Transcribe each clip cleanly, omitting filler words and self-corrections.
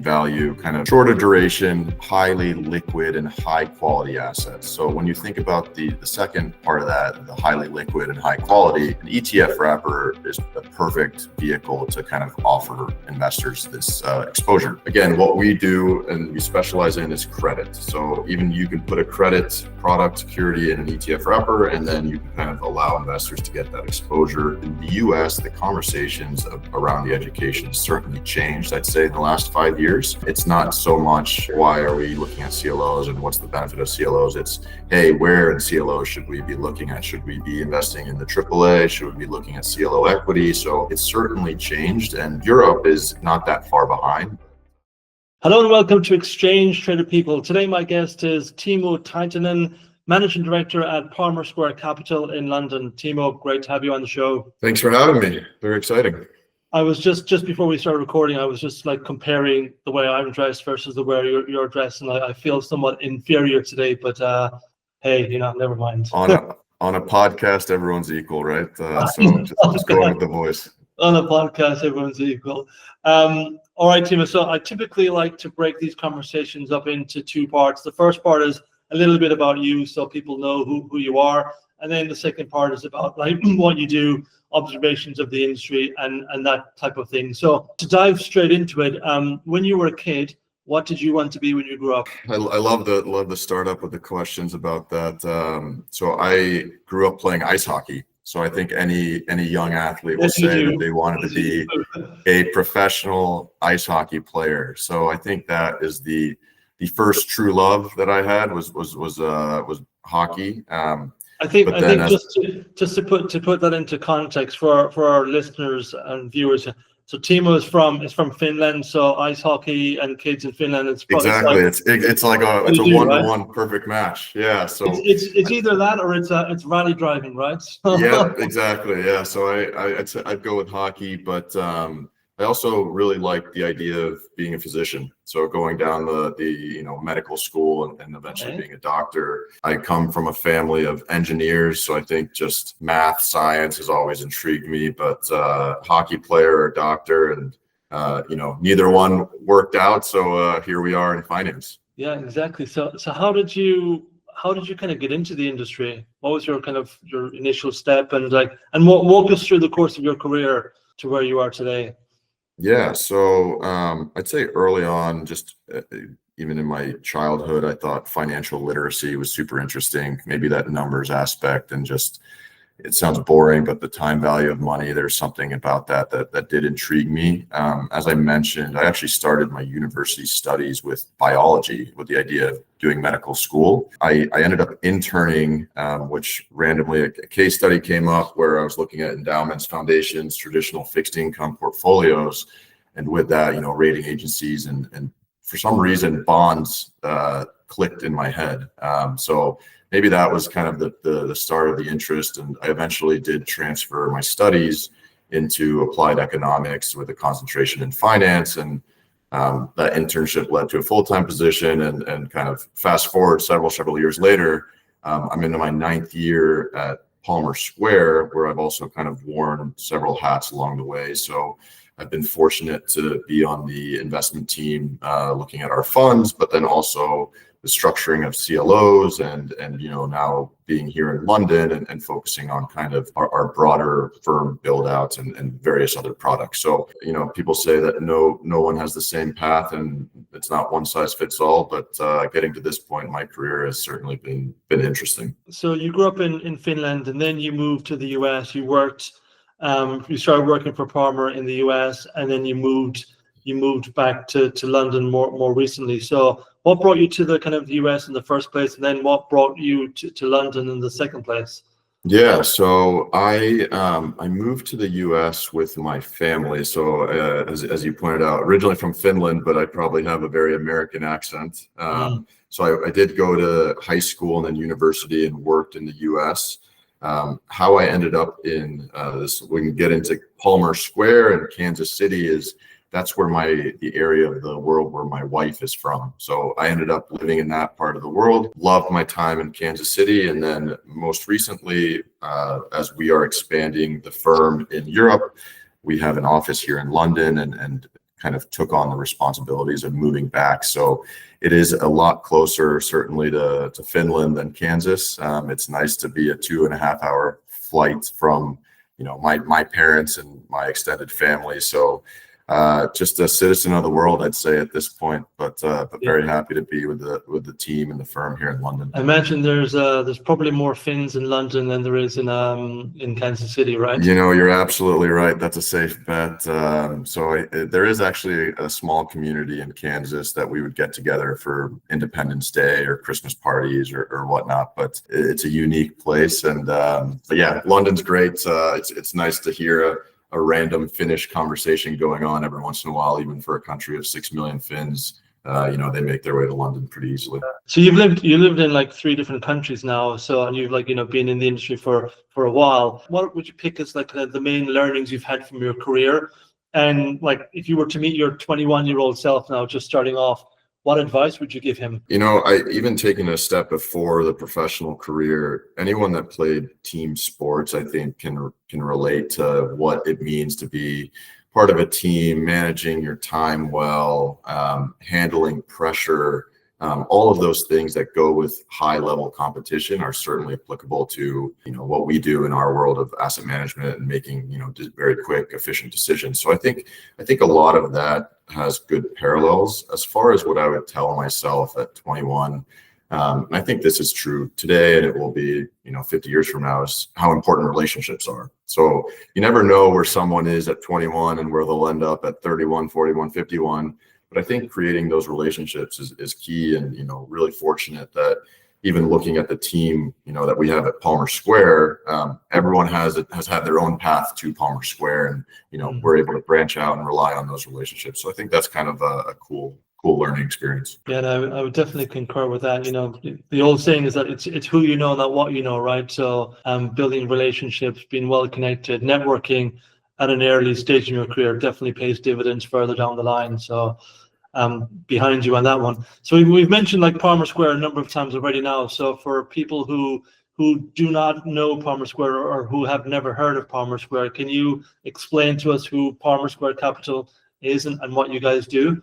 value, kind of shorter duration, highly liquid and high quality assets. So when you think about the second part of that, the highly liquid and high quality, an ETF wrapper is a perfect vehicle to kind of offer investors this exposure. Again, what we do and we specialize in is credit. So even you can put a credit product security in an ETF wrapper, and then you can kind of allow investors to get that exposure. In the US, the conversations around the education certainly changed, I'd say, in the last 5 years. It's not so much, why are we looking at CLOs and what's the benefit of CLOs? It's, hey, where in CLOs should we be looking at? Should we be investing in the AAA? Should we be looking at CLO equity? So it's certainly changed, and Europe is not that far behind. Hello and welcome to Exchange Traded People. Today my guest is Teemu Tiitinen, Managing Director at Palmer Square Capital in London. Teemu, great to have you on the show. Thanks for having me. Very exciting. I was just before we started recording, I was just like comparing the way I'm dressed versus the way you're dressed, and I feel somewhat inferior today, but hey, never mind. On a podcast, everyone's equal, right? So just going with the voice. On a podcast, everyone's equal. All right, Teemu. So I typically like to break these conversations up into two parts. The first part is a little bit about you, so people know who you are, and then the second part is about like what you do, observations of the industry, and that type of thing. So to dive straight into it, when you were a kid, what did you want to be when you grew up? I love the startup with the questions about that. So I grew up playing ice hockey. So I think any young athlete will say that they wanted to be a professional ice hockey player. So I think that is the first true love that I had was hockey. I think just to put that into context for our listeners and viewers. So Teemu is from Finland. So ice hockey and kids in Finland, it's like a one-to-one perfect match. Yeah. So it's either that or it's rally driving, right? Yeah, exactly. Yeah. So I'd go with hockey, but I also really like the idea of being a physician. So going down the medical school and eventually being a doctor. I come from a family of engineers, so I think just math, science has always intrigued me. But hockey player or doctor, and neither one worked out. So here we are in finance. Yeah, exactly. So how did you kind of get into the industry? What was your initial step, and walk us through the course of your career to where you are today? Yeah, so I'd say early on, just even in my childhood, I thought financial literacy was super interesting. Maybe that numbers aspect, and just, it sounds boring, but the time value of money, there's something about that did intrigue me. As I mentioned, I actually started my university studies with biology, with the idea of doing medical school. I ended up interning, which randomly a case study came up where I was looking at endowments, foundations, traditional fixed income portfolios, and with that, rating agencies, and for some reason, bonds clicked in my head. So maybe that was kind of the start of the interest, and I eventually did transfer my studies into applied economics with a concentration in finance, and that internship led to a full-time position, and kind of fast forward several years later, I'm into my 9th year at Palmer Square, where I've also kind of worn several hats along the way. So I've been fortunate to be on the investment team looking at our funds, but then also the structuring of CLOs, and now being here in London and focusing on kind of our broader firm build outs and various other products. So people say that no one has the same path, and it's not one size fits all, but getting to this point in my career has certainly been interesting. So you grew up in Finland, and then you moved to the US. You started working for Palmer in the US, and then you moved back to London more recently. So what brought you to the kind of the US in the first place, and then what brought you to London in the second place? Yeah, so I moved to the US with my family. So as you pointed out, originally from Finland, but I probably have a very American accent. So I did go to high school and then university and worked in the US. How I ended up in this, we can get into Palmer Square in Kansas City, that's where the area of the world where my wife is from. So I ended up living in that part of the world, loved my time in Kansas City. And then most recently, as we are expanding the firm in Europe, we have an office here in London, and kind of took on the responsibilities of moving back. So it is a lot closer, certainly to Finland than Kansas. It's nice to be a 2.5-hour flight from, my parents and my extended family. So just a citizen of the world, I'd say at this point, but very happy to be with the team and the firm here in London. I imagine there's probably more Finns in London than there is in Kansas City, right? You're absolutely right. That's a safe bet. There is actually a small community in Kansas that we would get together for Independence Day or Christmas parties or whatnot. But it's a unique place, and but yeah, London's great. It's nice to hear a random Finnish conversation going on every once in a while, even for a country of 6 million Finns. They make their way to London pretty easily. So you lived in like 3 different countries now. So, and you've been in the industry for a while. What would you pick as like the main learnings you've had from your career? And like, if you were to meet your 21-year-old self now, just starting off, what advice would you give him? I even taking a step before the professional career, anyone that played team sports, I think can relate to what it means to be part of a team, managing your time well, handling pressure. All of those things that go with high level competition are certainly applicable to what we do in our world of asset management and making very quick, efficient decisions. So I think a lot of that has good parallels. As far as what I would tell myself at 21, and I think this is true today, and it will be 50 years from now, is how important relationships are. So you never know where someone is at 21 and where they'll end up at 31, 41, 51. But I think creating those relationships is key, and really fortunate that even looking at the team that we have at Palmer Square, everyone has had their own path to Palmer Square, and we're able to branch out and rely on those relationships. So I think that's kind of a cool learning experience. Yeah, I would definitely concur with that. The old saying is that it's who you know, not what you know, right? So building relationships, being well connected, networking at an early stage in your career definitely pays dividends further down the line. So behind you on that one. So we've mentioned like Palmer Square a number of times already now. So for people who do not know Palmer Square or who have never heard of Palmer Square, can you explain to us who Palmer Square Capital is and what you guys do?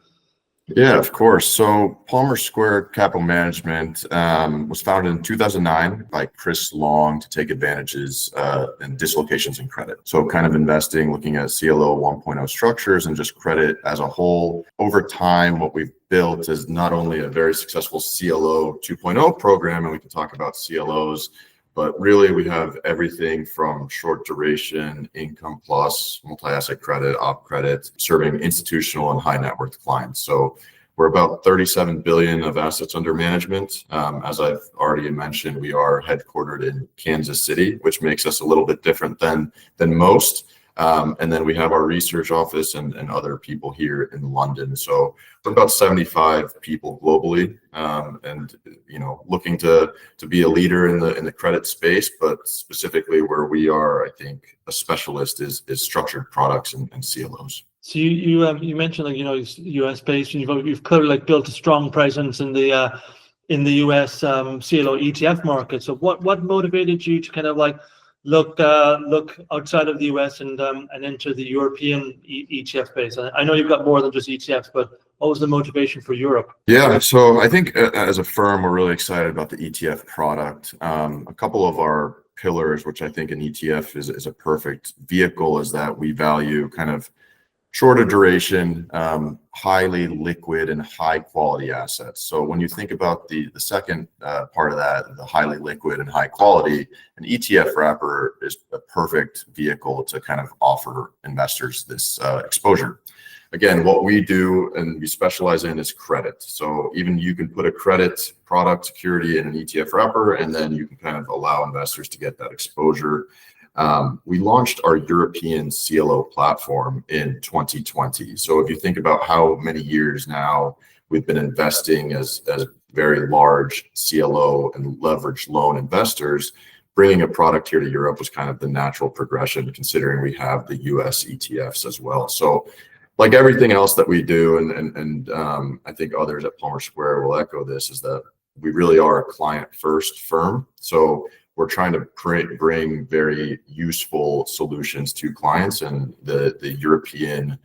Yeah, of course. So Palmer Square Capital Management was founded in 2009 by Chris Long to take advantages and dislocations in credit. So kind of investing, looking at CLO 1.0 structures and just credit as a whole. Over time, what we've built is not only a very successful CLO 2.0 program, and we can talk about CLOs, but really we have everything from short duration, income plus, multi-asset credit, op credit, serving institutional and high net worth clients. So we're about 37 billion of assets under management. As I've already mentioned, we are headquartered in Kansas City, which makes us a little bit different than most. And then we have our research office and other people here in London. So we're about 75 people globally, and looking to be a leader in the credit space, but specifically where we are, I think a specialist is structured products and CLOs. So you mentioned like US based, and you've clearly like built a strong presence in the US CLO ETF market. So what motivated you to kind of like look outside of the US and enter the European ETF space? I know you've got more than just ETFs, but what was the motivation for Europe? Yeah, so I think as a firm, we're really excited about the ETF product. A couple of our pillars, which I think an ETF is a perfect vehicle, is that we value kind of shorter duration, highly liquid and high quality assets. So when you think about the second part of that, the highly liquid and high quality, an ETF wrapper is a perfect vehicle to kind of offer investors this exposure. Again, what we do and we specialize in is credit. So even you can put a credit product security in an ETF wrapper, and then you can kind of allow investors to get that exposure. We launched our European CLO platform in 2020. So if you think about how many years now we've been investing as very large CLO and leveraged loan investors, bringing a product here to Europe was kind of the natural progression, considering we have the US ETFs as well. So like everything else that we do, and I think others at Palmer Square will echo this, is that we really are a client first firm. So we're trying to bring very useful solutions to clients, and the European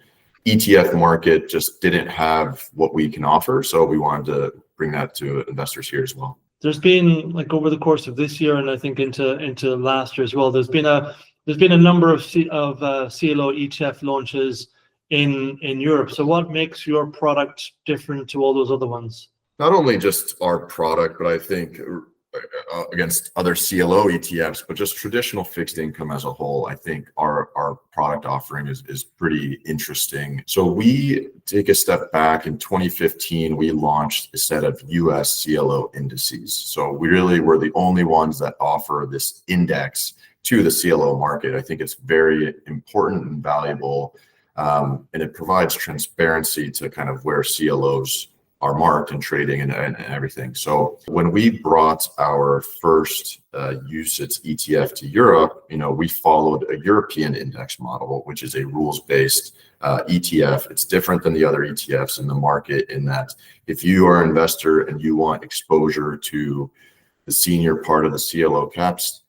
ETF market just didn't have what we can offer. So we wanted to bring that to investors here as well. There's been, like, over the course of this year, and I think into last year as well, there's been a number of CLO ETF launches in Europe. So what makes your product different to all those other ones? Not only just our product, but I think against other CLO ETFs, but just traditional fixed income as a whole. I think our product offering is pretty interesting. So we take a step back. In 2015, we launched a set of US CLO indices. So we really were the only ones that offer this index to the CLO market. I think it's very important and valuable, and it provides transparency to kind of where CLOs are marked and trading and everything. So when we brought our first UCITS ETF to Europe, we followed a European index model, which is a rules-based ETF. It's different than the other ETFs in the market in that if you are an investor and you want exposure to the senior part of the CLO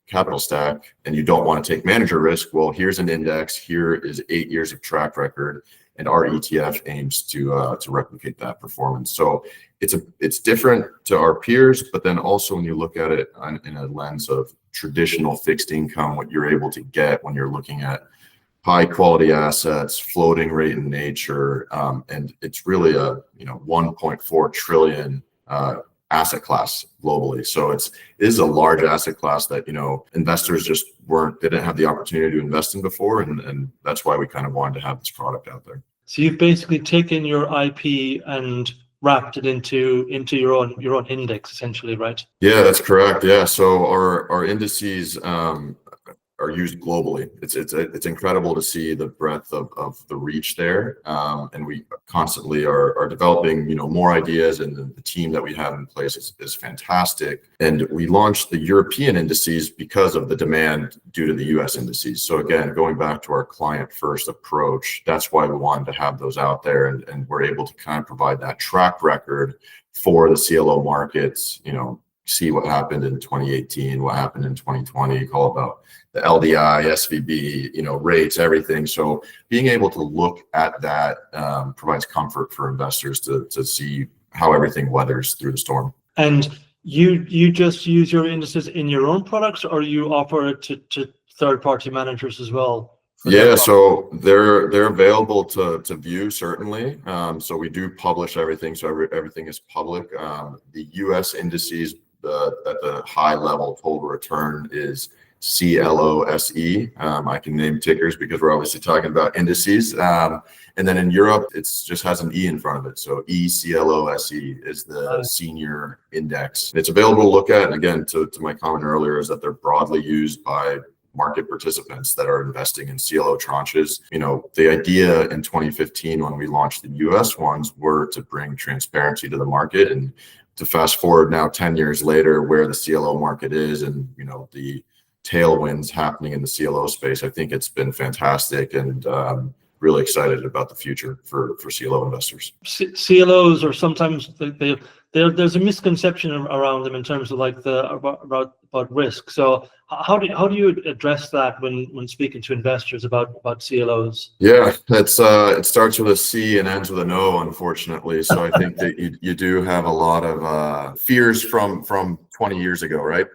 capital stack and you don't want to take manager risk, well, here's an index, here is 8 years of track record, and our ETF aims to replicate that performance. So it's different to our peers, but then also when you look at it in a lens of traditional fixed income, what you're able to get when you're looking at high quality assets, floating rate in nature, and it's really a 1.4 trillion asset class globally. So it is a large asset class that investors just didn't have the opportunity to invest in before, and that's why we kind of wanted to have this product out there. So you've basically taken your IP and wrapped it into your own index, essentially, right? Yeah, that's correct. Yeah, so our indices are used globally. It's incredible to see the breadth of the reach there, and we constantly are developing more ideas, and the team that we have in place is fantastic. And we launched the European indices because of the demand due to the US indices. So again, going back to our client first approach, that's why we wanted to have those out there, and we're able to kind of provide that track record for the CLO markets. See what happened in 2018, what happened in 2020, call about the LDI, SVB, rates, everything. So being able to look at that provides comfort for investors to see how everything weathers through the storm. And you just use your indices in your own products, or you offer it to third-party managers as well? Yeah, so they're available to view, certainly. So we do publish everything, so everything is public. The US indices at the high level total return is CLOSE. I can name tickers because we're obviously talking about indices. And then in Europe, it just has an E in front of it. So ECLOSE is the senior index. It's available to look at. And again, to my comment earlier, is that they're broadly used by market participants that are investing in CLO tranches. The idea in 2015 when we launched the US ones were to bring transparency to the market, and to fast forward now 10 years later where the CLO market is and the tailwinds happening in the CLO space, I think it's been fantastic, and really excited about the future for CLO investors. CLOs are sometimes there's a misconception around them in terms of about risk. So how do you address that when speaking to investors about CLOs? Yeah, it starts with a C and ends with an O, unfortunately. So I think that you do have a lot of fears from 20 years ago, right?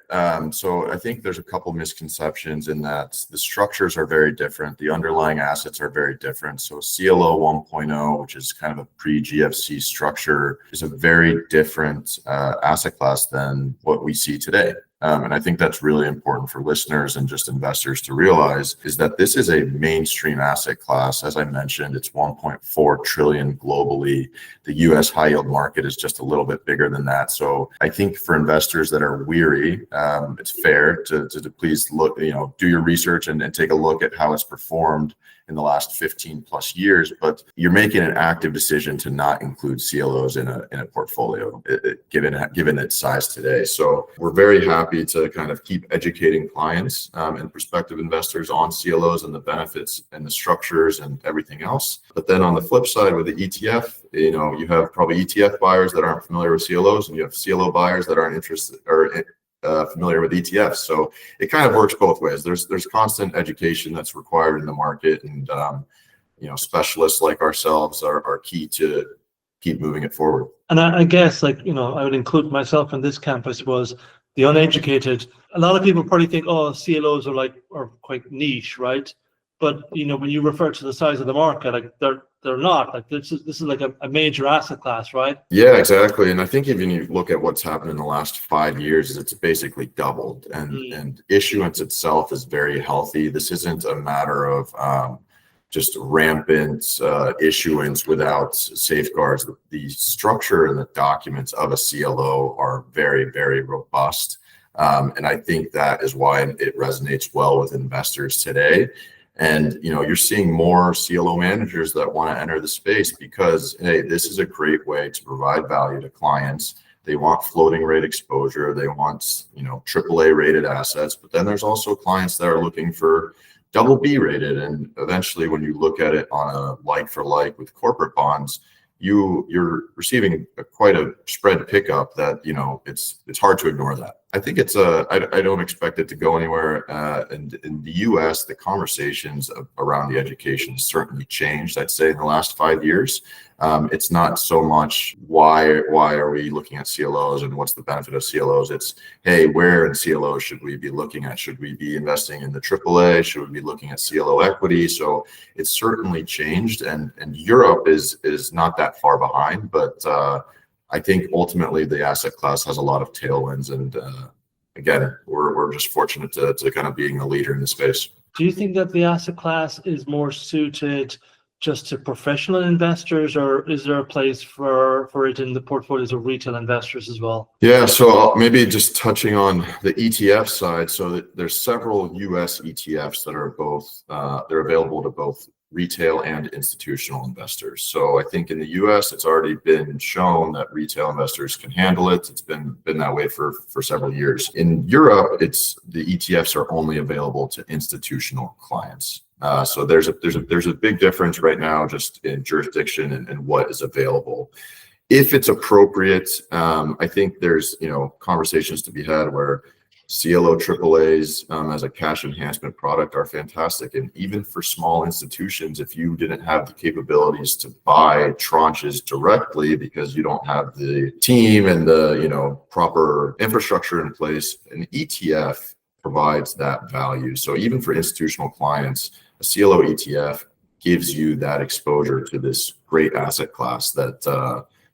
So I think there's a couple misconceptions in that the structures are very different. The underlying assets are very different. So CLO 1.0, which is kind of a pre-GFC structure, is a very different asset class than what we see today. And I think that's really important for listeners and just investors to realize is that this is a mainstream asset class. As I mentioned, it's 1.4 trillion globally. The US high yield market is just a little bit bigger than that. So I think for investors that are weary, it's fair to please look, do your research and take a look at how it's performed in the last 15 plus years, but you're making an active decision to not include CLOs in a portfolio, given its size today. So we're very happy to kind of keep educating clients and prospective investors on CLOs and the benefits and the structures and everything else. But then on the flip side with the ETF, you have probably ETF buyers that aren't familiar with CLOs, and you have CLO buyers that aren't interested or familiar with ETFs. So it kind of works both ways. There's constant education that's required in the market, and specialists like ourselves are key to keep moving it forward. And I guess, I would include myself in this camp, I suppose. The uneducated, a lot of people probably think, oh, CLOs are quite niche, right? But when you refer to the size of the market, they're not. This is like a major asset class, right? Yeah, exactly. And I think even you look at what's happened in the last 5 years, it's basically doubled, and issuance itself is very healthy. This isn't a matter of just rampant issuance without safeguards. The structure and the documents of a CLO are very, very robust. And I think that is why it resonates well with investors today. And you're seeing more CLO managers that want to enter the space because, hey, this is a great way to provide value to clients. They want floating rate exposure. They want AAA rated assets. But then there's also clients that are looking for BB rated. And eventually, when you look at it on a like for like with corporate bonds, you're receiving quite a spread pickup that it's hard to ignore that. I think I don't expect it to go anywhere. In the US, the conversations around the education certainly changed, I'd say, in the last 5 years. It's not so much why are we looking at CLOs and what's the benefit of CLOs. It's, hey, where in CLOs should we be looking at? Should we be investing in the AAA? Should we be looking at CLO equity? So it's certainly changed, and Europe is not that far behind, but I think ultimately the asset class has a lot of tailwinds, and again, we're just fortunate to kind of being the leader in the space. Do you think that the asset class is more suited just to professional investors, or is there a place for it in the portfolios of retail investors as well? Yeah, so maybe just touching on the ETF side. So there's several US ETFs that are both they're available to both retail and institutional investors. So I think in the US, it's already been shown that retail investors can handle it. It's been that way for several years. In Europe, the ETFs are only available to institutional clients. So there's a big difference right now just in jurisdiction and what is available. If it's appropriate, I think there's conversations to be had where CLO AAAs as a cash enhancement product are fantastic. And even for small institutions, if you didn't have the capabilities to buy tranches directly because you don't have the team and the proper infrastructure in place, an ETF provides that value. So even for institutional clients, a CLO ETF gives you that exposure to this great asset class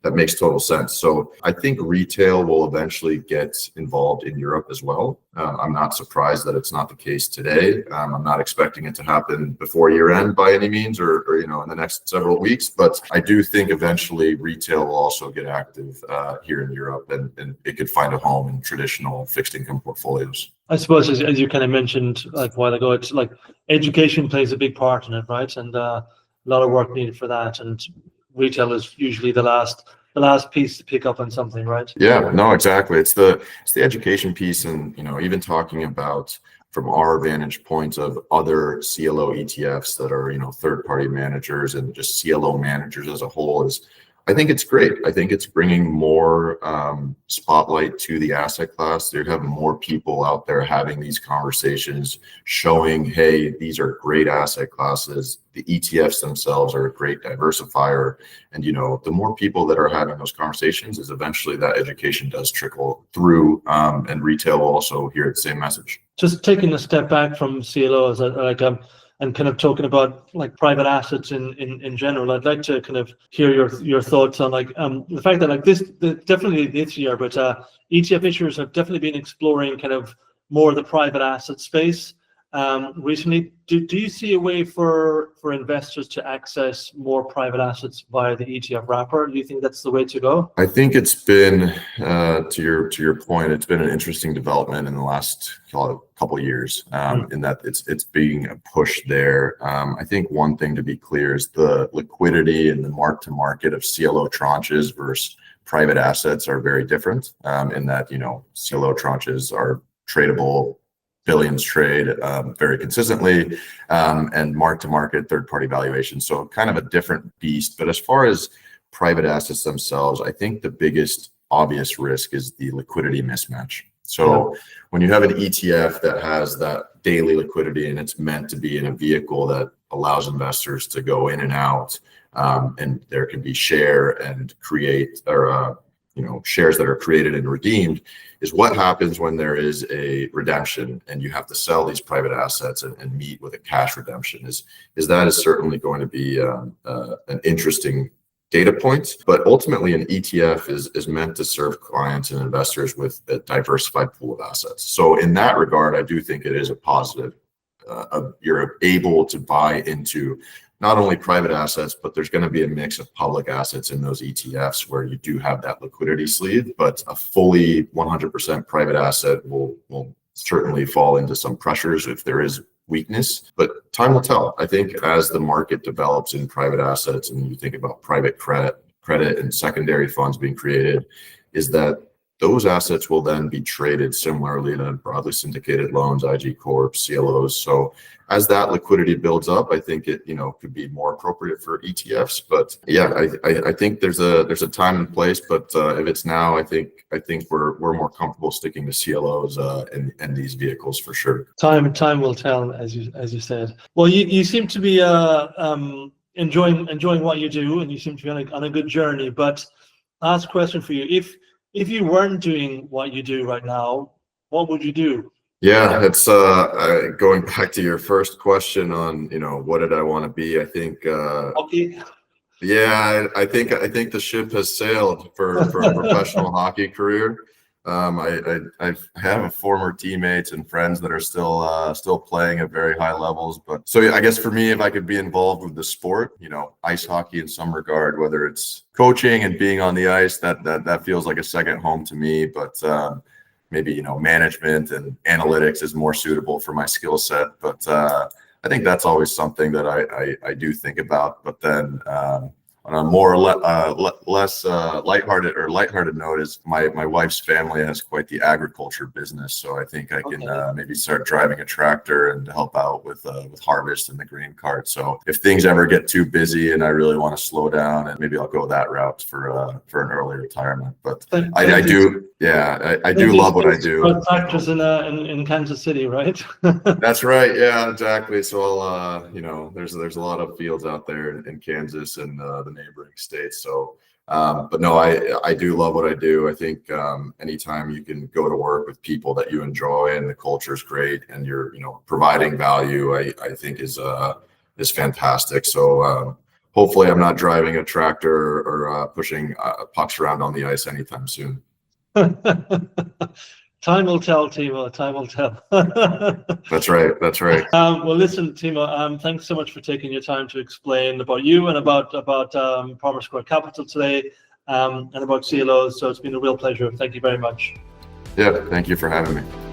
that makes total sense. So I think retail will eventually get involved in Europe as well. I'm not surprised that it's not the case today. I'm not expecting it to happen before year end by any means, or in the next several weeks. But I do think eventually retail will also get active here in Europe, and it could find a home in traditional fixed income portfolios. I suppose, as you kind of mentioned a while ago, it's like education plays a big part in it, right? And a lot of work needed for that. And retail is usually the last piece to pick up on something, right? Yeah, no, exactly. It's the education piece, and even talking about from our vantage point of other CLO ETFs that are third-party managers and just CLO managers as a whole is, I think it's great. I think it's bringing more spotlight to the asset class. They have more people out there having these conversations, showing, hey, these are great asset classes. The ETFs themselves are a great diversifier. And, the more people that are having those conversations is eventually that education does trickle through, and retail will also hear the same message. Just taking a step back from CLOs, and kind of talking about private assets in general, I'd like to kind of hear your thoughts on the fact that definitely this year, but ETF issuers have definitely been exploring kind of more of the private asset space recently. Do you see a way for investors to access more private assets via the ETF wrapper? Do you think that's the way to go? I think it's been to your point, it's been an interesting development in the last couple of years, in that it's being a push there. I think one thing to be clear is the liquidity and the mark to market of CLO tranches versus private assets are very different, in that CLO tranches are tradable, billions trade very consistently, and mark to market third party valuation. So kind of a different beast. But as far as private assets themselves, I think the biggest obvious risk is the liquidity mismatch. So when you have an ETF that has that daily liquidity and it's meant to be in a vehicle that allows investors to go in and out, and there can be share and create, or shares that are created and redeemed, is what happens when there is a redemption and you have to sell these private assets and meet with a cash redemption. That is certainly going to be an interesting data point, but ultimately an ETF is meant to serve clients and investors with a diversified pool of assets. So in that regard, I do think it is a positive. You're able to buy into not only private assets, but there's going to be a mix of public assets in those ETFs where you do have that liquidity sleeve, but a fully 100% private asset will certainly fall into some pressures if there is weakness, but time will tell. I think as the market develops in private assets and you think about private credit and secondary funds being created, is that those assets will then be traded similarly to broadly syndicated loans, IG Corps, CLOs. So as that liquidity builds up, I think it could be more appropriate for ETFs. But yeah, I think there's a time and place. But if it's now, I think we're more comfortable sticking to CLOs and these vehicles for sure. Time will tell, as you said. Well, you seem to be enjoying what you do, and you seem to be on a good journey. But last question for you: if you weren't doing what you do right now, what would you do? Yeah, it's going back to your first question on, what did I want to be? I think hockey. Yeah, I think the ship has sailed for a professional hockey career. I have a former teammates and friends that are still playing at very high levels. But so I guess for me, if I could be involved with the sport, ice hockey in some regard, whether it's coaching and being on the ice, that feels like a second home to me. But maybe management and analytics is more suitable for my skill set. But I think that's always something that I do think about. But then on a more less lighthearted note, is my wife's family has quite the agriculture business, so I think I can maybe start driving a tractor and help out with harvest and the grain cart. So if things ever get too busy and I really want to slow down, and maybe I'll go that route for an early retirement. But I do love what I do. Tractors in Kansas City, right? That's right. Yeah, exactly. So I'll there's a lot of fields out there in Kansas and the neighboring states. So, but no, I do love what I do. I think anytime you can go to work with people that you enjoy and the culture is great and you're providing value, I think is fantastic. So hopefully I'm not driving a tractor or pushing pucks around on the ice anytime soon. Time will tell, Teemu. Time will tell. That's right. Well, listen, Teemu. Thanks so much for taking your time to explain about you and about Palmer Square Capital today, and about CLOs. So it's been a real pleasure. Thank you very much. Yeah, thank you for having me.